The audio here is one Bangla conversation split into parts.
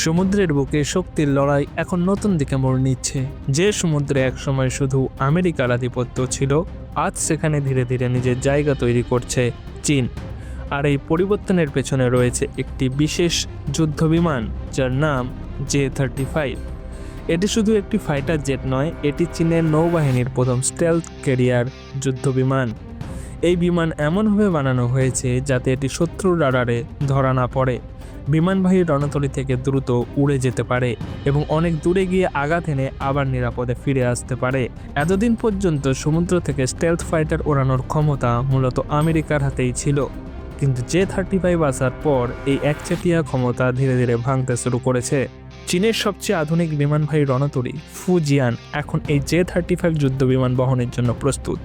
সমুদ্রের বুকে শক্তির লড়াই এখন নতুন দিকে মোড় নিচ্ছে। যে সমুদ্রে একসময় শুধু আমেরিকার আধিপত্য ছিল, আজ সেখানে ধীরে ধীরে নিজের জায়গা তৈরি করছে চীন। আর এই পরিবর্তনের পেছনে রয়েছে একটি বিশেষ যুদ্ধবিমান যার নাম J-35। এটি শুধু একটি ফাইটার জেট নয়, এটি চীনের নৌবাহিনীর প্রথম স্টেলথ ক্যারিয়ার যুদ্ধবিমান। এই বিমান এমনভাবে বানানো হয়েছে যাতে এটি শত্রুর রাডারে ধরা না পড়ে, বিমানবাহী রণতরী থেকে দ্রুত উড়ে যেতে পারে এবং অনেক দূরে গিয়ে আঘাত এনে আবার নিরাপদে ফিরে আসতে পারে। এতদিন পর্যন্ত সমুদ্র থেকে স্টেলথ ফাইটার ওড়ানোর ক্ষমতা মূলত আমেরিকার হাতেই ছিল, কিন্তু J-35 আসার পর এই একচেটিয়া ক্ষমতা ধীরে ধীরে ভাঙতে শুরু করেছে। চীনের সবচেয়ে আধুনিক বিমানবাহী রণতরী ফুজিয়ান এখন এই J-35 যুদ্ধবিমান বহনের জন্য প্রস্তুত।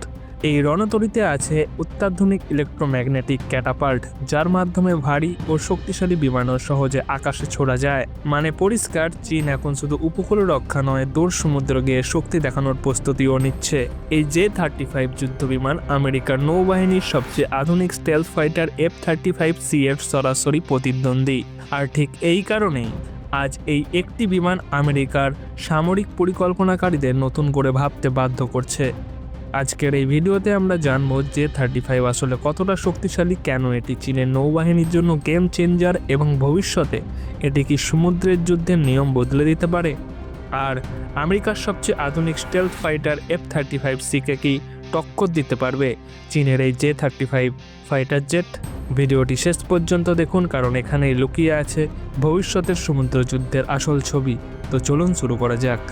এই রণতরীতে আছে অত্যাধুনিক ইলেকট্রোম্যাগনেটিক ক্যাটাপাল্ট, যার মাধ্যমে ভারী ও শক্তিশালী বিমানও সহজে আকাশে ছোড়া যায়। মানে পরিষ্কার, চীন এখন শুধু উপকূল রক্ষা নয়, দূর সমুদ্র গিয়ে শক্তি দেখানোর প্রস্তুতিও নিচ্ছে। এই J-35 যুদ্ধবিমান আমেরিকার নৌবাহিনীর সবচেয়ে আধুনিক স্টেলথ ফাইটার F-35C এর সরাসরি প্রতিদ্বন্দ্বী। আর ঠিক এই কারণেই আজ এই একটি বিমান আমেরিকার সামরিক পরিকল্পনাকারীদের নতুন করে ভাবতে বাধ্য করছে। আজকের এই ভিডিওতে আমরা জানব J-35 আসলে কতটা শক্তিশালী, কেন এটি চীনের নৌবাহিনীর জন্য গেম চেঞ্জার এবং ভবিষ্যতে এটি কি সমুদ্রের যুদ্ধের নিয়ম বদলে দিতে পারে, আর আমেরিকার সবচেয়ে আধুনিক স্টেলথ ফাইটার F-35C-কে কি টক্কর দিতে পারবে চীনের এই J-35 ফাইটার জেট। ভিডিওটি শেষ পর্যন্ত দেখুন, কারণ এখানেই লুকিয়ে আছে ভবিষ্যতের সমুদ্র যুদ্ধের আসল ছবি। তো চলুন শুরু করা যাক।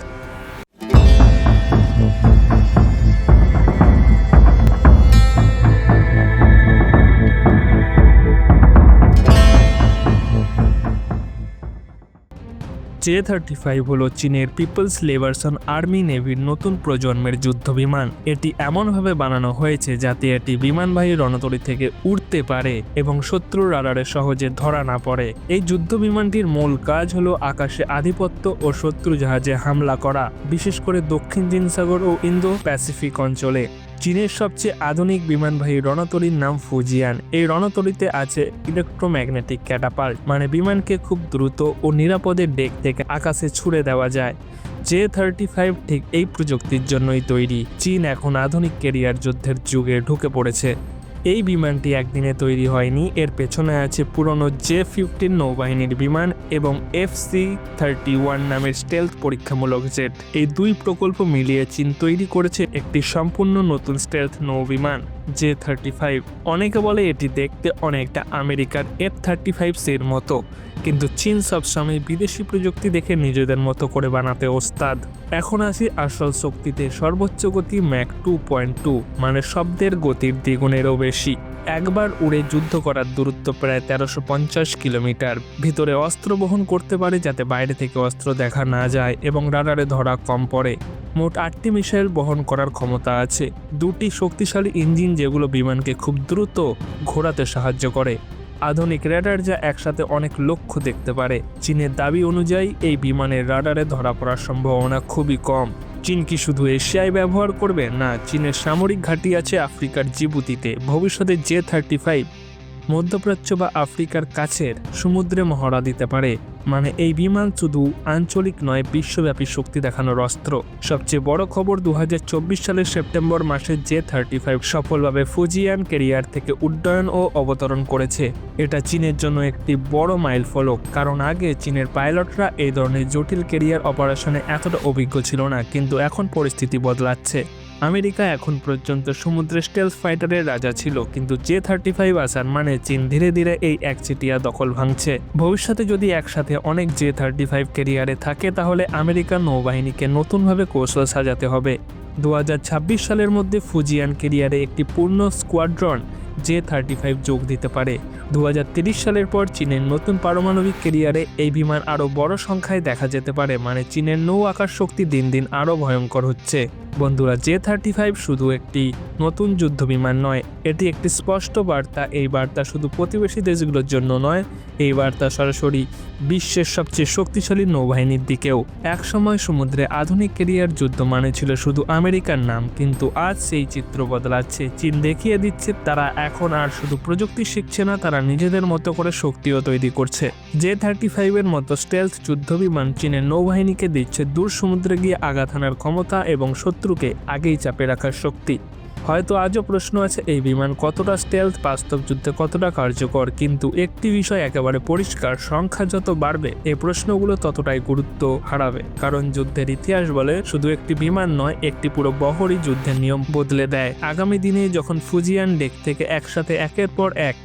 J-35 হলো চীনের পিপলস লিবারেশন আর্মি নেভির নতুন প্রজন্মের যুদ্ধবিমান। এটি এমনভাবে বানানো হয়েছে যাতে এটি বিমানবাহী রণতরী থেকে উড়তে পারে এবং শত্রুর রাডারে সহজে ধরা না পড়ে। এই যুদ্ধবিমানটির মূল কাজ হলো আকাশে আধিপত্য ও শত্রু জাহাজে হামলা করা, বিশেষ করে দক্ষিণ চীন সাগর ও ইন্দো প্যাসিফিক অঞ্চলে। চীনের সবচেয়ে আধুনিক বিমানবাহী রণতরীর নাম ফুজিয়ান। এই রণতরীতে আছে ইলেকট্রোম্যাগনেটিক ক্যাটাপাল্ট, মানে বিমানকে খুব দ্রুত ও নিরাপদে ডেক থেকে আকাশে ছুড়ে দেওয়া যায়। J-35 ঠিক এই প্রযুক্তির জন্যই তৈরি। চীন এখন আধুনিক ক্যারিয়ার যুদ্ধের যুগে ঢুকে পড়েছে। এই বিমানটি একদিনে তৈরি হয়নি, এর পেছনে আছে পুরনো J-15 নৌবাহিনীর বিমান এবং FC-31 নামের স্টেলথ পরীক্ষামূলক জেট। এই দুই প্রকল্প মিলিয়ে চীন তৈরি করেছে একটি সম্পূর্ণ নতুন স্টেলথ নৌবিমান J-35। অনেকে বলে এটি দেখতে অনেকটা আমেরিকার F-35C-র মতো, কিন্তু চীন সবসময় বিদেশি প্রযুক্তি দেখে নিজেদের মতো করে বানাতে ওস্তাদ। এখন আসি আসল শক্তিতে। সর্বোচ্চ গতি ম্যাক 2.2, মানে শব্দের গতির দ্বিগুণেরও বেশি। একবার উড়ে যুদ্ধ করার দূরত্ব প্রায় 1350 কিলোমিটার। ভিতরে অস্ত্র বহন করতে পারে যাতে বাইরে থেকে অস্ত্র দেখা না যায় এবং রাডারে ধরা কম পড়ে। মোট 8টি মিসাইল বহন করার ক্ষমতা আছে। 2টি শক্তিশালী ইঞ্জিন যেগুলো বিমানকে খুব দ্রুত ঘোরাতে সাহায্য করে। আধুনিক রেডার যা একসাথে অনেক লক্ষ্য দেখতে পারে। চীনের দাবি অনুযায়ী এই বিমানের রাডারে ধরা পড়ার সম্ভাবনা খুবই কম। চীন কি শুধু এশিয়ায় ব্যবহার করবে? না, চীনের সামরিক ঘাঁটি আছে আফ্রিকার জিবুতিতে। ভবিষ্যতে J-35 মধ্যপ্রাচ্য বা আফ্রিকার কাছের সমুদ্রে মহড়া দিতে পারে। মানে এই বিমান শুধু আঞ্চলিক নয়, বিশ্বব্যাপী শক্তি দেখানোর অস্ত্র। সবচেয়ে বড় খবর, 2024 সালের সেপ্টেম্বর মাসে J-35 সফলভাবে ফুজিয়ান ক্যারিয়ার থেকে উড্ডয়ন ও অবতরণ করেছে। এটা চীনের জন্য একটি বড় মাইলফলক, কারণ আগে চীনের পাইলটরা এই ধরনের জটিল ক্যারিয়ার অপারেশনে এতটা অভিজ্ঞ ছিল না, কিন্তু এখন পরিস্থিতি বদলাচ্ছে। আমেরিকা এখন পর্যন্ত সমুদ্রে স্টেলথ ফাইটারের রাজা ছিল, কিন্তু J-35 আসার মানে চীন ধীরে ধীরে এই একচেটিয়া দখল ভাঙছে। ভবিষ্যতে যদি একসাথে অনেক J-35 ক্যারিয়ারে থাকে, তাহলে আমেরিকার নৌবাহিনীকে নতুনভাবে কৌশল সাজাতে হবে। 2026 সালের মধ্যে ফুজিয়ান ক্যারিয়ারে একটি পূর্ণ স্কোয়াড্রন J-35 যোগ দিতে পারে। 2030 সালের পর চীনের নতুন পারমাণবিক ক্যারিয়ারে এই বিমান আরও বড় সংখ্যায় দেখা যেতে পারে। মানে চীনের নৌ আকাশ শক্তি দিন দিন আরও ভয়ঙ্কর হচ্ছে। বন্ধুরা, জে-35 শুধু একটি নতুন যুদ্ধ বিমান নয়, এটি একটি স্পষ্ট বার্তা। এই বার্তা শুধু প্রতিবেশী দেশগুলোর জন্য নয়, এই বার্তা সরাসরি বিশ্বের সবচেয়ে শক্তিশালী নৌবাহিনীর দিকেও। একসময় সমুদ্রে আধুনিক ক্যারিয়ার যুদ্ধ মানে ছিল শুধু আমেরিকার নাম, কিন্তু আজ সেই চিত্র বদলাচ্ছে। চীন দেখিয়ে দিচ্ছে তারা এখন আর শুধু প্রযুক্তি শিখছে না, তারা নিজেদের মতো করে শক্তিও তৈরি করছে। জে-35 এর মতো স্টেলথ যুদ্ধ বিমান চীনের নৌবাহিনীকে দিচ্ছে দূর সমুদ্রে গিয়ে আঘাত হানার ক্ষমতা এবং শত্রুকে আগেই চাপে রাখার শক্তি। হয়তো আজও প্রশ্ন আছে, এই বিমান কতটা স্টেলথ, বাস্তব যুদ্ধে কতটা কার্যকর, কিন্তু একটি বিষয় একেবারে পরিষ্কার, সংখ্যা যত বাড়বে এই প্রশ্নগুলো ততটাই গুরুত্ব হারাবে। কারণ যুদ্ধের ইতিহাস বলে শুধু একটি বিমান নয়, একটি পুরো বহরই যুদ্ধের নিয়ম বদলে দেয়। আগামী দিনে যখন ফুজিয়ান ডেক থেকে একসাথে একের পর এক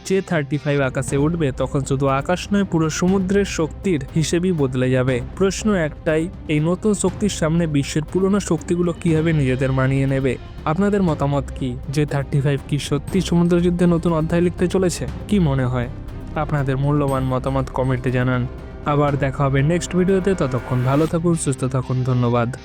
জে-35 আকাশে উঠবে, তখন শুধু আকাশ নয়, পুরো সমুদ্রের শক্তির হিসেবই বদলে যাবে। প্রশ্ন একটাই, এই নতুন শক্তির সামনে বিশ্বের পুরনো শক্তিগুলো কিভাবে নিজেদের মানিয়ে নেবে? আপনাদের মতামত কি? জে-35 কি সত্যি সমুদ্র যুদ্ধে নতুন অধ্যায় লিখতে চলেছে? কি মনে হয়? আপনাদের মূল্যবান মতামত কমেন্টে জানান। আবার দেখা হবে নেক্সট ভিডিওতে। ততক্ষণ ভালো থাকুন, সুস্থ থাকুন। ধন্যবাদ।